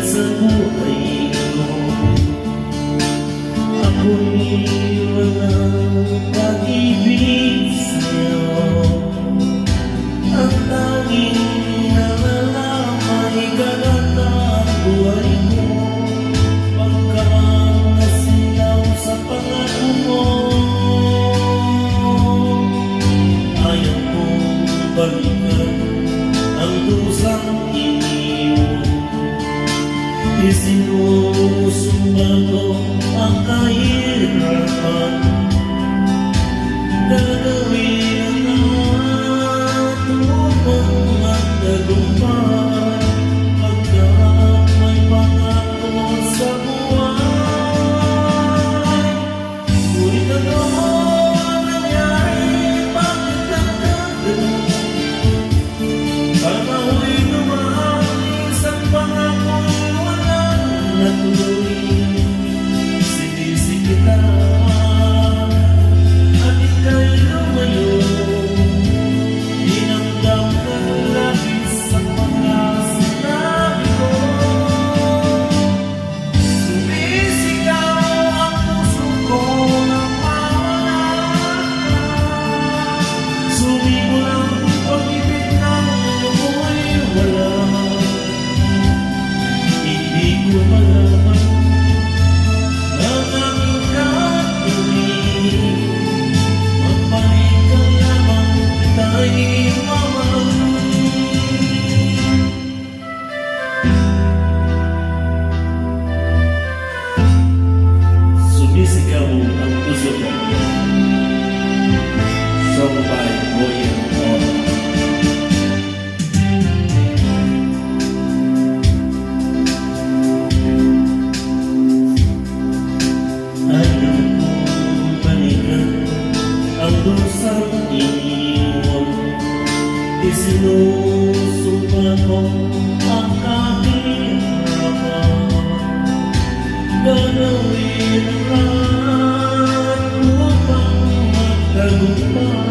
sa buhay ko. Ako'y walang pag-ibig sa'yo. Ang tanging nalalamay kagat ang buhay mo. Pagka nasilaw sa pangako mo, ayaw kong balikan ang dusang iniwan. Isinusumba ko ang kahirapan. Gagawin ang tupang magtagumpay pagka may pangako sa buhay. Ngunit ano ang nangyari? Bakit nagkagano'n? Parang ako'y dumaan isang pangako'y walang natuloy. Sinisig kita at ika'y lumayo. Dinamdam ng labis ang mga sinabi ko. Sumisigaw ang puso ko ng mawala. Sumibol ang pag-ibig ng ako'y wala. Hindi ko malaman ang aking gagawin. Magbalik ka lamang, kita'y mamahalin. Sumisigaw ang puso ko. Song by William Paul. Ayaw kong balikan ang dusang iniwan. Isinusumpa ko ang kahirapan. Gagawin ang lahat upang magtagumpay.